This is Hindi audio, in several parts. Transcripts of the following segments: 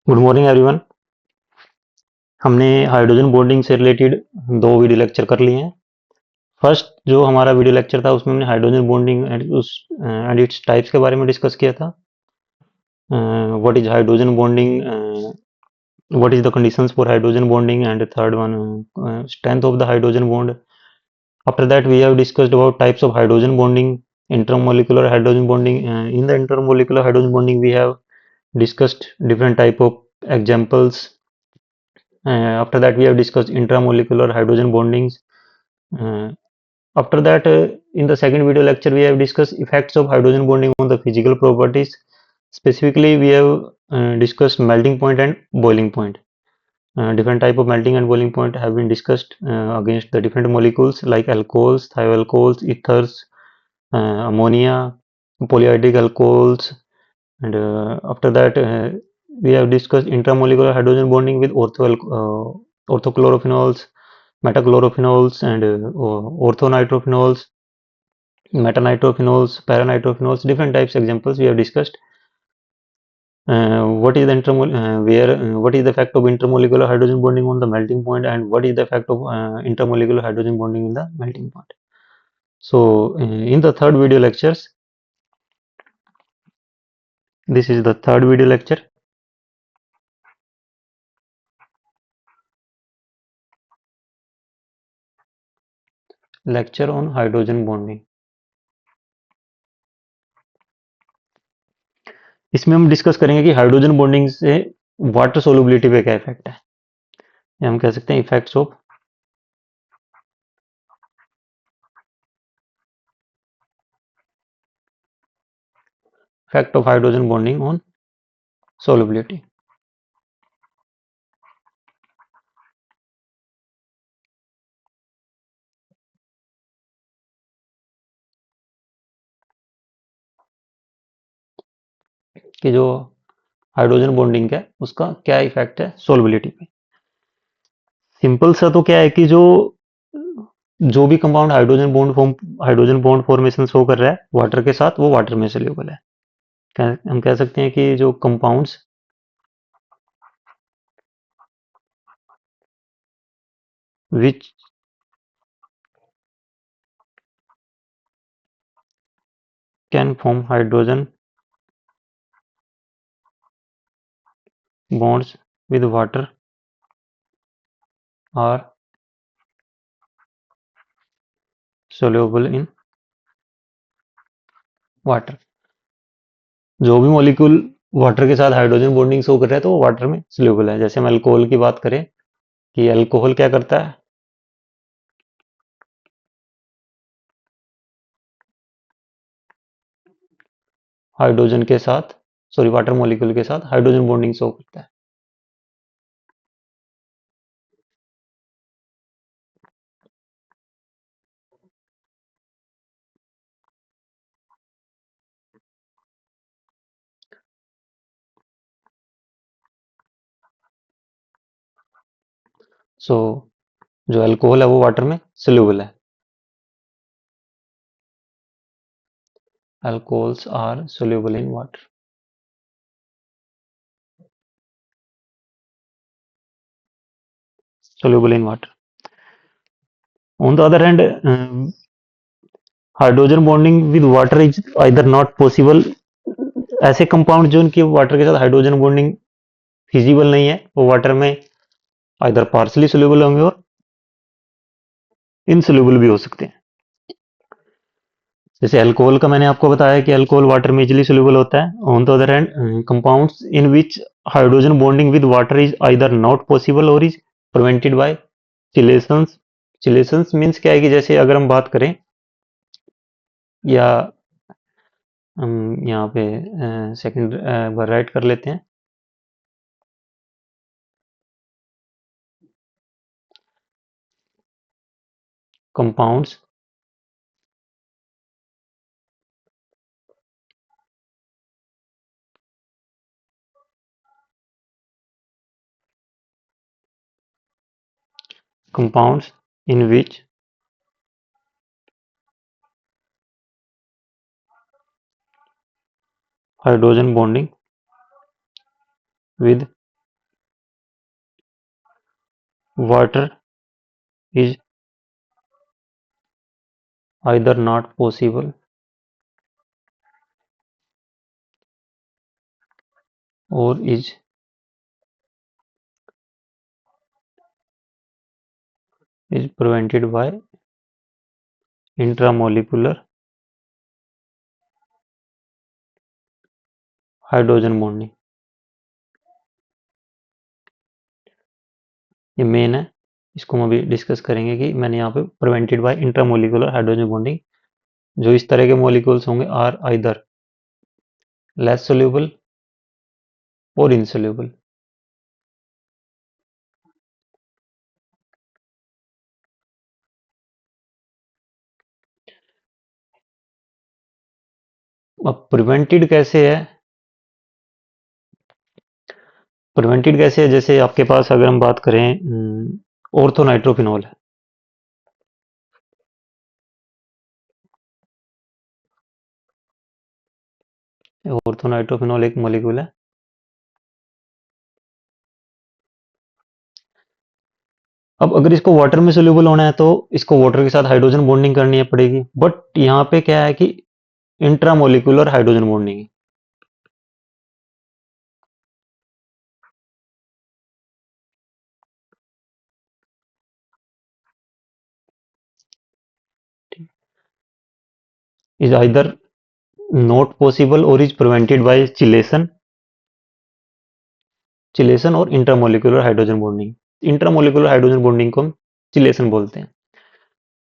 Good morning everyone. हमने हाइड्रोजन बॉन्डिंग से रिलेटेड दो वीडियो लेक्चर कर लिए हैं। फर्स्ट जो हमारा वीडियो लेक्चर था उसमें हमने hydrogen bonding and its types के बारे में डिस्कस किया था। What is hydrogen bonding, what is the conditions for hydrogen bonding, and the third one, strength of the hydrogen bond. After that we have discussed about types of hydrogen bonding, intermolecular hydrogen bonding. In the intermolecular hydrogen bonding we have discussed different type of examples. After that we have discussed intramolecular hydrogen bondings. Uh, After that, in the second video lecture, we have discussed effects of hydrogen bonding on the physical properties. Specifically, we have discussed melting point and boiling point. Different type of melting and boiling point have been discussed against the different molecules like alcohols, thioalcohols, ethers, ammonia, polyhydric alcohols, and after that, we have discussed intramolecular hydrogen bonding with orthochlorophenol, metachlorophenols, and orthonitrophenol, metanitrophenols, paranitrophenols, different types examples we have discussed. What is the what is the effect of intermolecular hydrogen bonding on the melting point, and what is the effect of intermolecular hydrogen bonding in the melting point? So, in the third video lectures, this is the third video lecture on hydrogen bonding. इसमें हम डिस्कस करेंगे कि हाइड्रोजन बॉन्डिंग से वाटर सोलुबिलिटी पे क्या इफेक्ट है, या हम कह सकते हैं effects of hydrogen bonding on solubility. कि जो हाइड्रोजन बॉन्डिंग का है उसका क्या इफेक्ट है सोलबिलिटी पे। सिंपल सा तो क्या है कि जो भी compound hydrogen bond formation show कर रहा है वाटर के साथ, वो वाटर में सोल्यूबल है। हम कह सकते हैं कि जो compounds which can form hydrogen bonds with water are soluble in water. जो भी मॉलिक्यूल वाटर के साथ हाइड्रोजन बॉन्डिंग शो कर रहा है तो वो वाटर में सोल्यूबल है। जैसे हम अल्कोहल की बात करें कि अल्कोहल क्या करता है, हाइड्रोजन के साथ, सॉरी वाटर मॉलिक्यूल के साथ हाइड्रोजन बॉन्डिंग शो करता है। सो जो अल्कोहल है वो वाटर में सोल्यूबल है। Alcohols are soluble in water. Soluble in water. On the other hand, hydrogen bonding with water is either not possible. ऐसे कंपाउंड जो उनकी वाटर के साथ हाइड्रोजन बॉन्डिंग फिजिबल नहीं है, वो वाटर में आइदर पार्सली सोल्यूबल होंगे और इनसोल्यूबल भी हो सकते हैं। जैसे अल्कोहल का मैंने आपको बताया कि अल्कोहल वाटर में इजीली सोल्यूबल होता है। On the other hand, compounds in which hydrogen bonding with water is either not possible और इज प्रिवेंटेड बाय चिलेशंस। चिलेशंस मीन्स क्या है कि जैसे अगर हम बात करें, या हम यहाँ पे सेकंड बार राइट कर लेते हैं। Compounds compounds in which hydrogen bonding with water is either not possible or is prevented by intramolecular hydrogen bonding. ये मेन है, इसको हम अभी डिस्कस करेंगे कि मैंने यहाँ पे prevented by intramolecular hydrogen bonding, जो इस तरह के मॉलिक्यूल्स होंगे आर आइदर लेस सोल्यूबल और इनसोल्यूबल। अब प्रिवेंटेड कैसे है, जैसे आपके पास अगर हम बात करें ऑर्थोनाइट्रोफिनॉल है। ऑर्थोनाइट्रोफिनॉल एक मॉलिक्यूल है। अब अगर इसको वाटर में सोल्यूबल होना है तो इसको वाटर के साथ हाइड्रोजन बॉन्डिंग करनी है पड़ेगी, बट यहाँ पे क्या है कि इंट्रामोलिकुलर हाइड्रोजन बॉन्डिंग है। इज आइदर नॉट पॉसिबल और इज प्रिवेंटेड बाय चिलेशन और intermolecular hydrogen bonding. Intermolecular hydrogen bonding को हम चिलेशन बोलते हैं।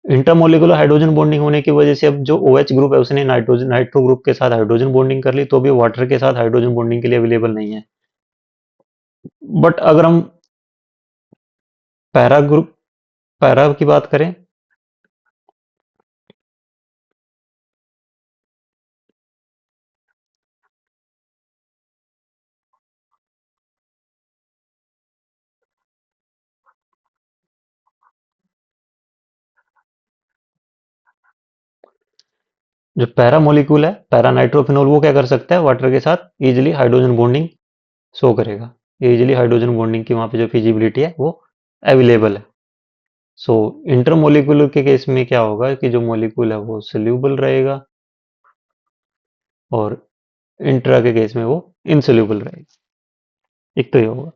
इंटरमोलिकुलर हाइड्रोजन बॉन्डिंग होने की वजह से अब जो OH ग्रुप है उसने नाइट्रो ग्रुप के साथ हाइड्रोजन बॉन्डिंग कर ली, तो अभी वाटर के साथ हाइड्रोजन बॉन्डिंग के लिए अवेलेबल नहीं है। बट अगर हम पैरा ग्रुप पैरा की बात करें, जो पैरा मोलिक्यूल है पैरा नाइट्रोफिनोल, वो क्या कर सकता है, वाटर के साथ इजिली हाइड्रोजन बॉन्डिंग शो करेगा। ये इजिली हाइड्रोजन बॉन्डिंग की वहां पे जो फिजिबिलिटी है वो अवेलेबल है। सो इंटरमोलिकुलर के केस में क्या होगा कि जो मोलिक्यूल है वो सोल्यूबल रहेगा और इंट्रा के केस में वो इनसोल्यूबल रहेगा। एक तो ये होगा।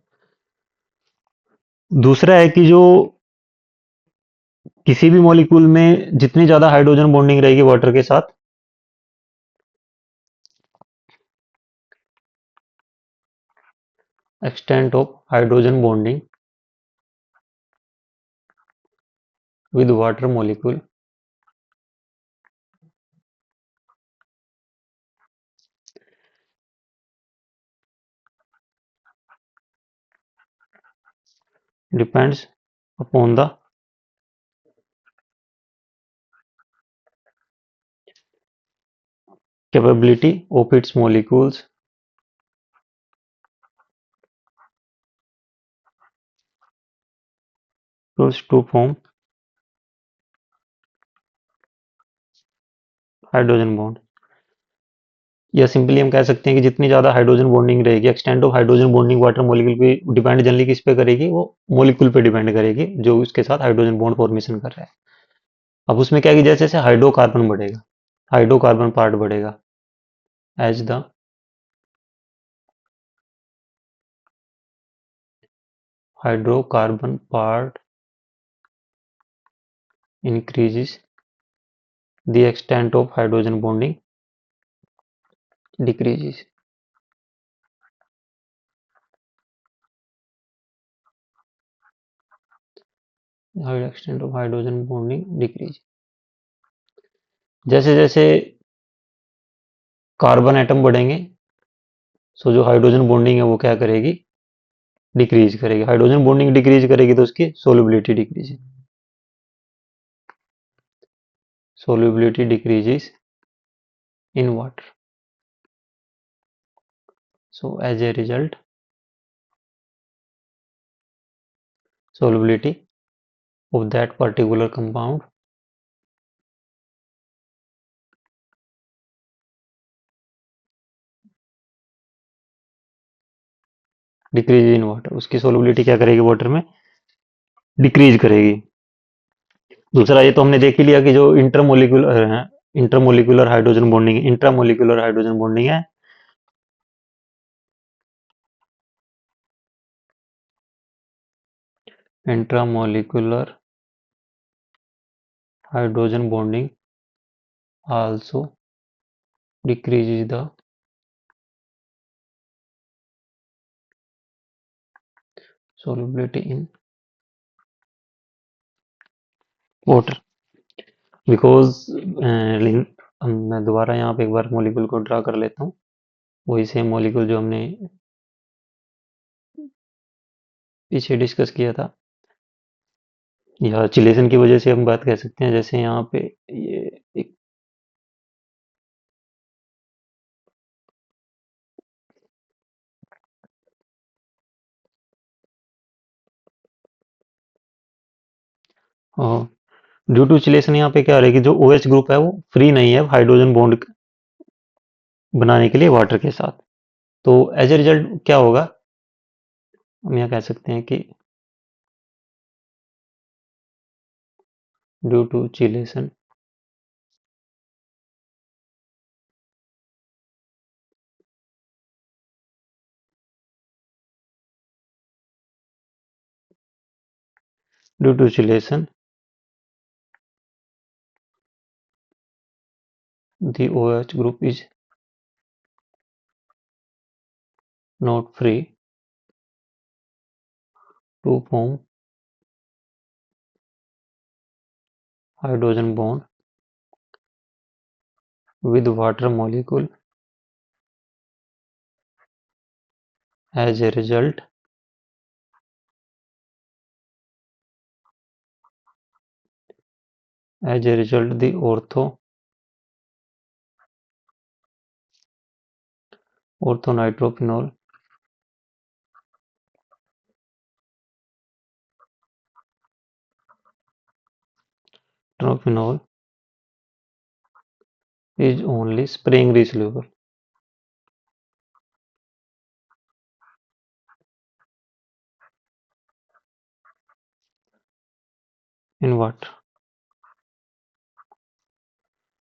दूसरा है कि जो किसी भी मॉलिक्यूल में जितनी ज्यादा हाइड्रोजन बॉन्डिंग रहेगी वाटर के साथ, extent of hydrogen bonding with water molecule depends upon the capability of its molecules to form hydrogen bond. या सिंपली हम कह सकते हैं कि जितनी ज्यादा हाइड्रोजन बॉन्डिंग रहेगी, extent of hydrogen bonding water molecule पे डिपेंड जनरली किस पे करेगी, वो मॉलिक्यूल पे डिपेंड करेगी जो उसके साथ हाइड्रोजन बॉन्ड फॉर्मेशन कर रहा है। अब उसमें क्या है कि जैसे जैसे हाइड्रोकार्बन बढ़ेगा, हाइड्रोकार्बन पार्ट बढ़ेगा, as the hydrocarbon part increases, the extent of hydrogen bonding decreases। high extent of hydrogen bonding decrease, जैसे जैसे कार्बन एटम बढ़ेंगे, सो जो हाइड्रोजन बॉन्डिंग है वो क्या करेगी, डिक्रीज करेगी। हाइड्रोजन बॉन्डिंग डिक्रीज करेगी तो उसकी solubility decrease, solubility decreases in water. So as a result solubility of that particular compound decrease in water, उसकी सोलबिलिटी क्या करेगी वाटर में, डिक्रीज करेगी। दूसरा ये तो हमने देख ही लिया कि जो intermolecular hydrogen bonding intramolecular hydrogen bonding है, intramolecular hydrogen bonding also decreases the solubility in water because मैं दोबारा यहाँ पे एक बार मॉलिक्यूल को ड्रा कर लेता हूँ, वही सेम मॉलिक्यूल जो हमने पीछे डिस्कस किया था, या चिलेशन की वजह से हम बात कह सकते हैं। जैसे यहाँ पे ये एक ड्यू टू चिलेशन यहाँ पे क्या रहेगी, जो ओ एच ग्रुप है वो फ्री नहीं है हाइड्रोजन बॉन्ड बनाने के लिए वाटर के साथ। तो एज ए रिजल्ट क्या होगा, हम यहाँ कह सकते हैं कि due to chelation due to chelation the OH group is not free to form hydrogen bond with water molecule. As a result, the orthonitrophenol trophenol is only sparingly soluble in water.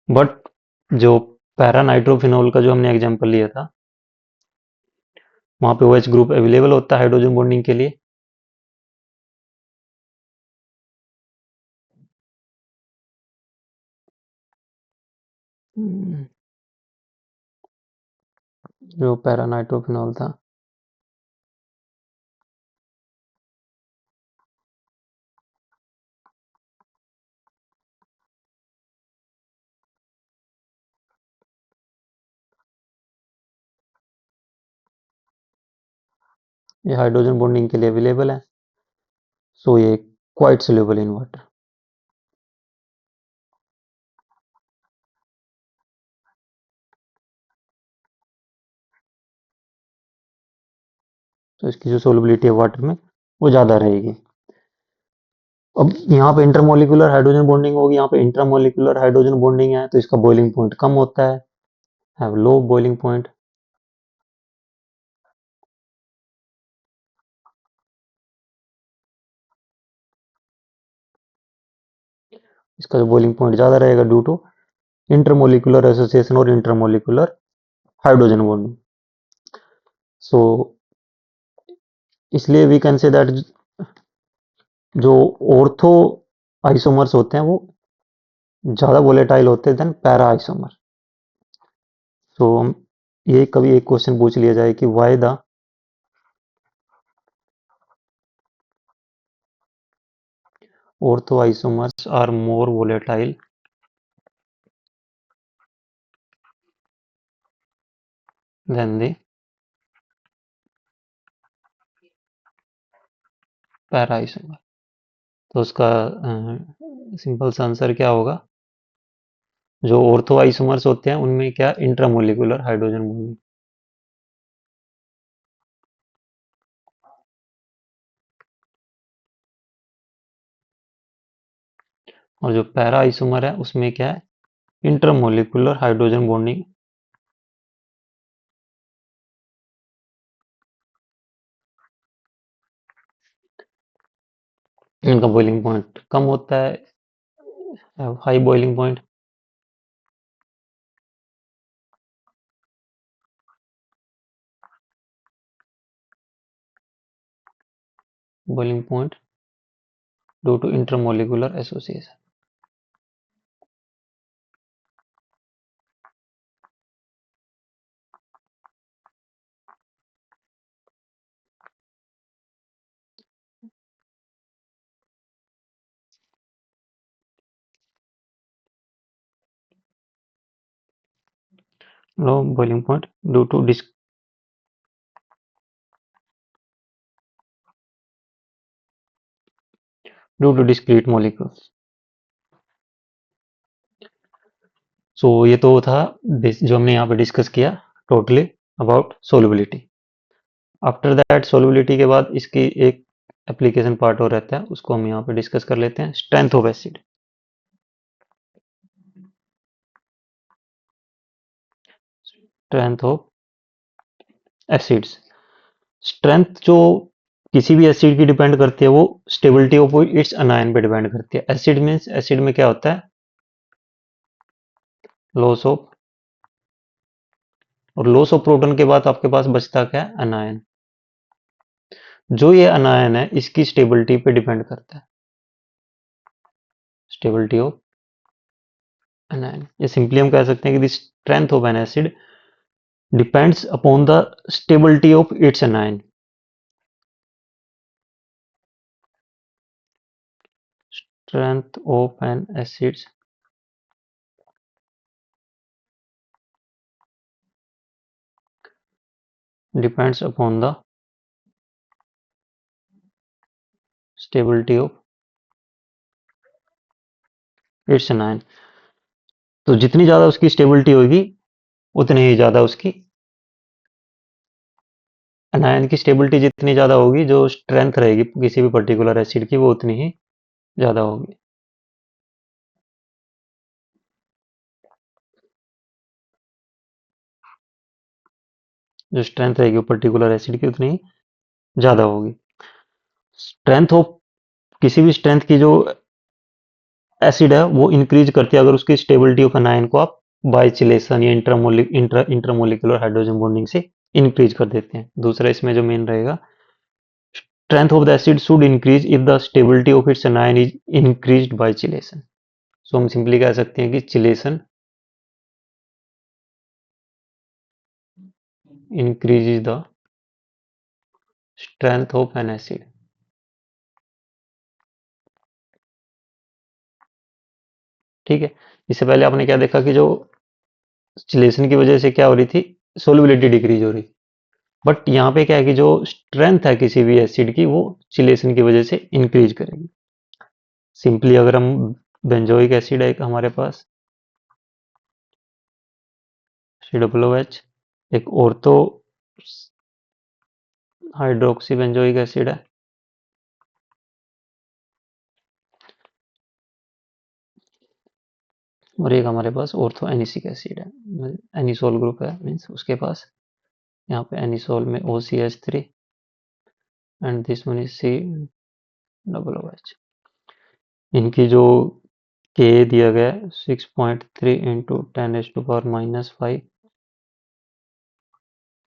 But जो पैरा नाइट्रोफिनॉल का जो हमने एग्जांपल लिया था, वहां पे OH ग्रुप अवेलेबल होता है हाइड्रोजन बॉन्डिंग के लिए। जो पैरा नाइट्रोफिनॉल था, ये हाइड्रोजन बॉन्डिंग के लिए अवेलेबल है, सो ये क्वाइट सोल्यूबल इन वाटर। तो इसकी जो सोलबिलिटी है वाटर में वो ज़्यादा रहेगी। अब यहाँ पे इंटरमोलिकुलर हाइड्रोजन बॉन्डिंग होगी, यहाँ पे इंट्रामोलिकुलर हाइड्रोजन बॉन्डिंग है, तो इसका बॉइलिंग पॉइंट कम होता है, हैव लो बॉइलिंग पॉइंट। इसका जो बॉइलिंग पॉइंट ज़्यादा रहेगा ड्यू टू इंटरमोलिकुलर एसोसिएशन और इंटरमोलिकुलर हाइड्रोजन बॉन्डिंग। सो इसलिए वी कैन से दैट जो ऑर्थो आइसोमर्स होते हैं वो ज़्यादा वोलेटाइल होते हैं देन पैरा आइसोमर। सो हम ये कभी एक क्वेश्चन पूछ लिया जाए कि why the ortho isomers are more volatile than the para isomer. तो उसका सिंपल सा आंसर क्या होगा, जो ऑर्थो आइसोमर्स होते हैं उनमें क्या इंट्रामोलिकुलर हाइड्रोजन बॉन्डिंग, और जो पैरा आइसोमर है उसमें क्या है इंटरमोलिकुलर हाइड्रोजन बॉन्डिंग। इनका बॉइलिंग पॉइंट कम होता है, high boiling point. Boiling point due to intermolecular association. Low boiling point due to discrete molecules. So ये तो था जो हमने यहाँ पे डिस्कस किया totally about solubility. After that solubility के बाद इसकी एक एप्लीकेशन पार्ट और रहता है, उसको हम यहाँ पे डिस्कस कर लेते हैं, strength of acid. Strength of acids. Strength जो किसी भी एसिड की डिपेंड करती है, वो स्टेबिलिटी ऑफ इट्स अनायन पे डिपेंड करती है। एसिड मीन्स एसिड में क्या होता है, लॉस ऑफ, और लॉस ऑफ प्रोटॉन के बाद आपके पास बचता क्या है, अनायन। जो ये अनायन है इसकी स्टेबिलिटी पे डिपेंड करता है, स्टेबिलिटी ऑफ अनायन। ये सिंपली हम कह सकते हैं कि the strength of N acid depends upon the stability of its अनायन। Strength of an acid depends upon the stability of its anion। तो जितनी ज्यादा उसकी स्टेबिलिटी होगी उतनी ही ज्यादा उसकी अनायन की स्टेबिलिटी, जितनी ज्यादा होगी जो स्ट्रेंथ रहेगी किसी भी पर्टिकुलर एसिड की, वो उतनी ही ज्यादा होगी। जो स्ट्रेंथ रहेगी वो पर्टिकुलर एसिड की उतनी ही ज्यादा होगी। स्ट्रेंथ ऑफ किसी भी स्ट्रेंथ की जो एसिड है वो इंक्रीज करती है अगर उसकी स्टेबिलिटी ऑफ एनायन को आप बाइचिलेशन या इंटरमोलिकुलर हाइड्रोजन बॉन्डिंग से इंक्रीज कर देते हैं। दूसरा इसमें जो मेन रहेगा, strength of the acid should increase if the stability of its anion is increased by chylation। So हम सिंपली कह सकते हैं कि chylation increases the strength of an acid। ठीक है। इससे पहले आपने क्या देखा कि जो chylation की वजह से क्या हो रही थी, solubility डिक्रीज हो रही। बट यहाँ पे क्या है कि जो स्ट्रेंथ है किसी भी एसिड की वो चिलेशन की वजह से इंक्रीज करेगी। सिंपली अगर हम बेंजोइक एसिड है एक हमारे पास COOH, एक ऑर्थो हाइड्रोक्सी बेंजोइक एसिड है, और एक हमारे पास ऑर्थो एनिसिक एसिड है, एनिसोल ग्रुप है, मीन्स उसके पास यहाँ पे एनिसोल में OCH3 and this one is COOH। इनकी जो के दिया गया है 6.3 into 10⁻⁻5,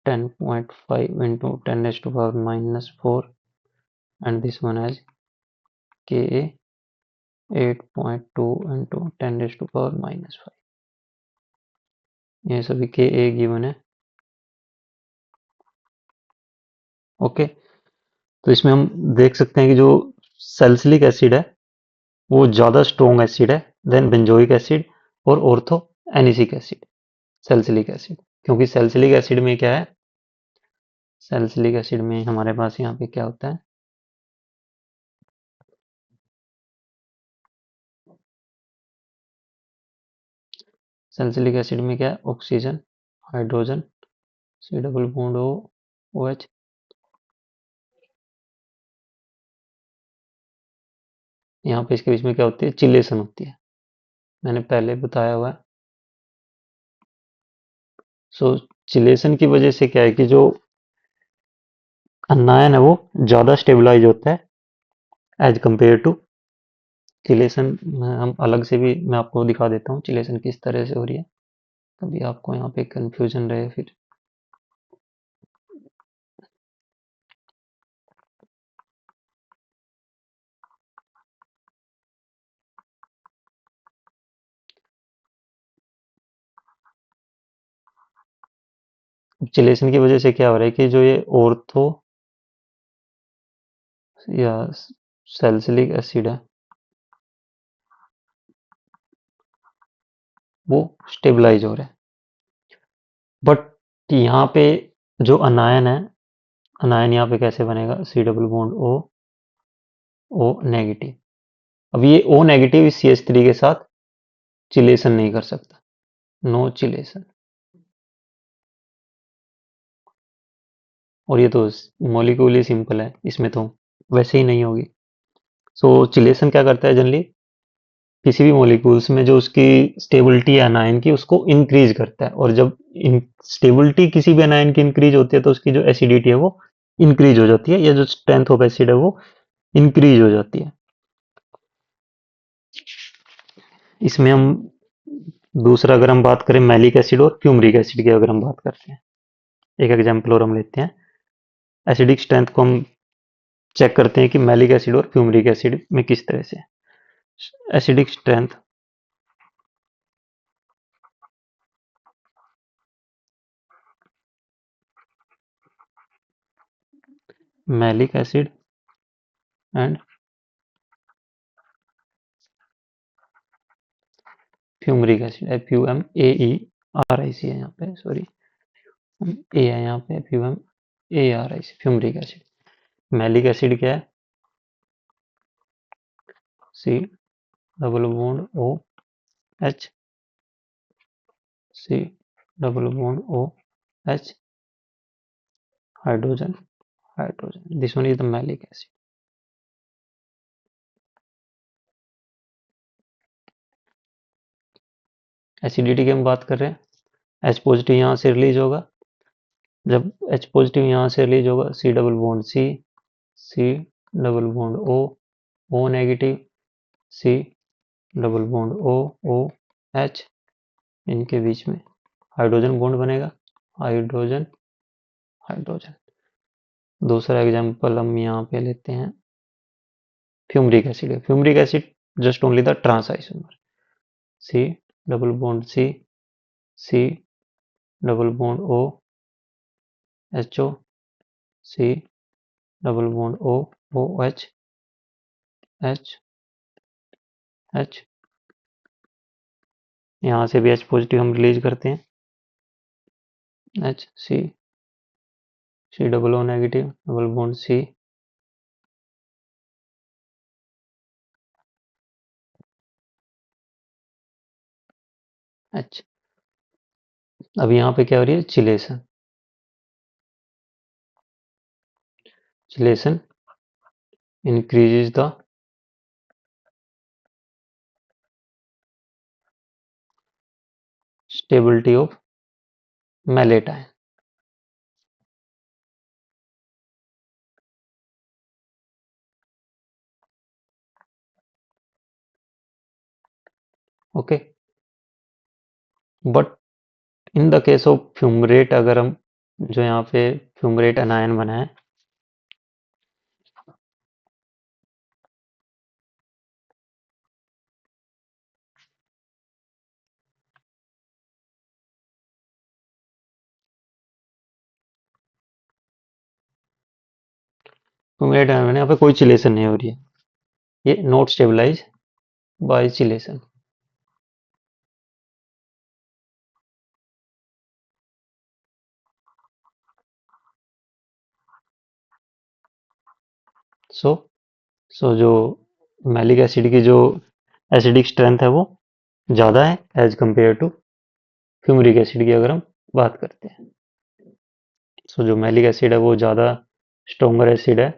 10.5 into 10⁻⁻4 and this one has के 8.2 इंटू 10⁻⁻5। ये सभी के ए गिवन है। ओके, तो इसमें हम देख सकते हैं कि जो सैलिसिलिक एसिड है वो ज़्यादा स्ट्रॉन्ग एसिड है देन बेंजोइक एसिड और ortho anisic acid, salicylic acid. क्योंकि सैलिसिलिक एसिड में क्या है, सैलिसिलिक एसिड में हमारे पास यहाँ पे क्या होता है, सैलिसिलिक एसिड में क्या है, oxygen, hydrogen, C double bond O OH। यहाँ पे इसके बीच में क्या होती है, चिलेशन होती है, मैंने पहले बताया हुआ है। सो चिलेशन की वजह से क्या है कि जो अनायन है वो ज़्यादा स्टेबलाइज होता है एज कंपेयर टू चिलेशन। हम अलग से भी मैं आपको दिखा देता हूँ चिलेशन किस तरह से हो रही है, कभी आपको यहाँ पे कंफ्यूजन रहे फिर। चिलेशन की वजह से क्या हो रहा है कि जो ये ऑर्थो या सैलिसिलिक एसिड है वो स्टेबलाइज हो रहा है, बट यहाँ पे जो अनायन है, अनायन यहाँ पे कैसे बनेगा, C double bond O, O negative. अब ये ओ नेगेटिव इस सी एच थ्री के साथ चिलेशन नहीं कर सकता, नो चिलेशन। और ये तो मॉलिक्यूल सिंपल है, इसमें तो वैसे ही नहीं होगी। सो चिलेशन क्या करता है जनरली, किसी भी मॉलिक्यूल्स में जो उसकी स्टेबिलिटी है अनायन की उसको इंक्रीज करता है, और जब स्टेबिलिटी किसी भी अनायन की इंक्रीज होती है तो उसकी जो एसिडिटी है वो इंक्रीज हो जाती है, या जो स्ट्रेंथ ऑफ एसिड है वो इंक्रीज हो जाती है। इसमें हम दूसरा अगर हम बात करें मैलिक एसिड और फ्यूमरिक एसिड की, अगर हम बात करते हैं, एक एग्जांपल और हम लेते हैं। एसिडिक स्ट्रेंथ को हम चेक करते हैं कि मैलिक एसिड और फ्यूमरिक एसिड में किस तरह से acidic strength. Malic acid and fumaric acid, F U M A E R I C है यहाँ पे, सॉरी ए है यहाँ पे, F U M A R I C, fumaric acid. Malic acid क्या है, C double bond O H, C double bond O H, hydrogen, hydrogen, this one is the malic acid. Acidity की हम बात कर रहे हैं, एच पॉजिटिव यहाँ से रिलीज होगा, जब एच पॉजिटिव यहाँ से रिलीज होगा, C double bond C double bond O negative, C double bond O H, इनके बीच में हाइड्रोजन बॉन्ड बनेगा, हाइड्रोजन, हाइड्रोजन। दूसरा एग्जांपल हम यहाँ पे लेते हैं, फ्यूमरिक एसिड है, fumaric acid just only the trans isomer, C double bond C double bond O H O, C double bond O H H H, यहाँ से भी एच पॉजिटिव हम रिलीज करते हैं, H C double O negative, double bond C, H. अब यहाँ पे क्या हो रही है, chelation, chelation increases the stability of malate ion। Okay, but in the case of fumarate, अगर हम जो यहाँ पे फ्यूमरेट अनायन बना है, फ्यूमरेट अनायन यहाँ पे कोई चिलेशन नहीं हो रही है, ये नॉट स्टेबलाइज बाय चिलेशन। सो सो जो मैलिक एसिड की जो एसिडिक स्ट्रेंथ है वो ज़्यादा है as compare to fumaric acid की, अगर हम बात करते हैं। सो जो मैलिक एसिड है वो ज़्यादा स्ट्रोंगर एसिड है,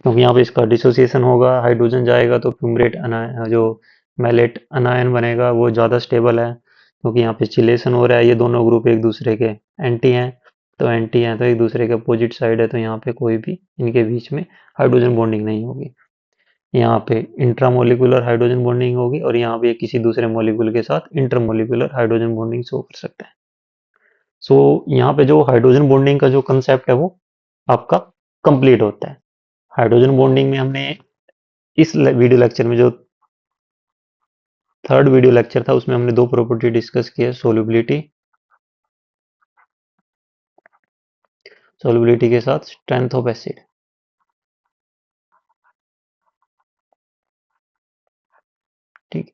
क्योंकि यहाँ पे इसका डिसोसिएशन होगा, हाइड्रोजन जाएगा तो फ्यूमरेट अनायन, जो मैलेट अनायन बनेगा वो ज़्यादा स्टेबल है, क्योंकि यहाँ पे चिलेशन हो रहा है, ये दोनों ग्रुप एक दूसरे के एंटी हैं, तो एंटी है तो एक दूसरे के अपोजिट साइड है, तो यहाँ पे कोई भी इनके बीच में हाइड्रोजन बॉन्डिंग नहीं होगी। यहाँ पे इंट्रामोलिकुलर हाइड्रोजन बॉन्डिंग होगी और यहाँ पे किसी दूसरे मॉलिक्यूल के साथ इंटरमोलिकुलर हाइड्रोजन बॉन्डिंग शो कर सकते हैं। सो यहाँ पे जो हाइड्रोजन बॉन्डिंग का जो कंसेप्ट है वो आपका कंप्लीट होता है। हाइड्रोजन बॉन्डिंग में हमने इस वीडियो लेक्चर में जो थर्ड वीडियो लेक्चर था उसमें हमने दो प्रॉपर्टी डिस्कस की है, सोलबिलिटी के साथ स्ट्रेंथ ऑफ एसिड। ठीक।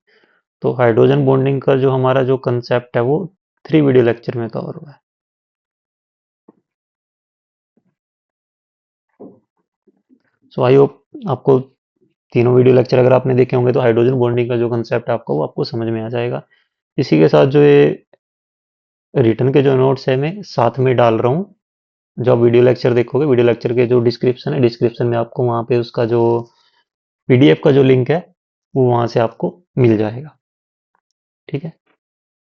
तो हाइड्रोजन बॉन्डिंग का जो हमारा जो कंसेप्ट है वो 3 वीडियो लेक्चर में कवर हुआ है। सो आई होप आपको तीनों वीडियो लेक्चर अगर आपने देखे होंगे तो हाइड्रोजन बॉन्डिंग का जो कंसेप्ट है आपका वो आपको समझ में आ जाएगा। इसी के साथ जो ये रिटर्न के जो नोट्स है मैं साथ में डाल रहा हूँ। जो आप वीडियो लेक्चर देखोगे, वीडियो लेक्चर के जो डिस्क्रिप्शन है, डिस्क्रिप्शन में आपको वहाँ पे उसका जो पीडीएफ का जो लिंक है वो वहाँ से आपको मिल जाएगा। ठीक है,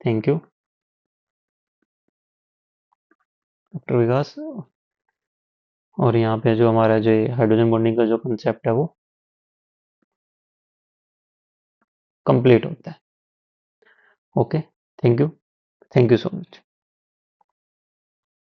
थैंक यू डॉक्टर विकास। और यहाँ पे जो हमारा जो हाइड्रोजन बॉन्डिंग का जो कंसेप्ट है वो कंप्लीट होता है। Okay, thank you so much.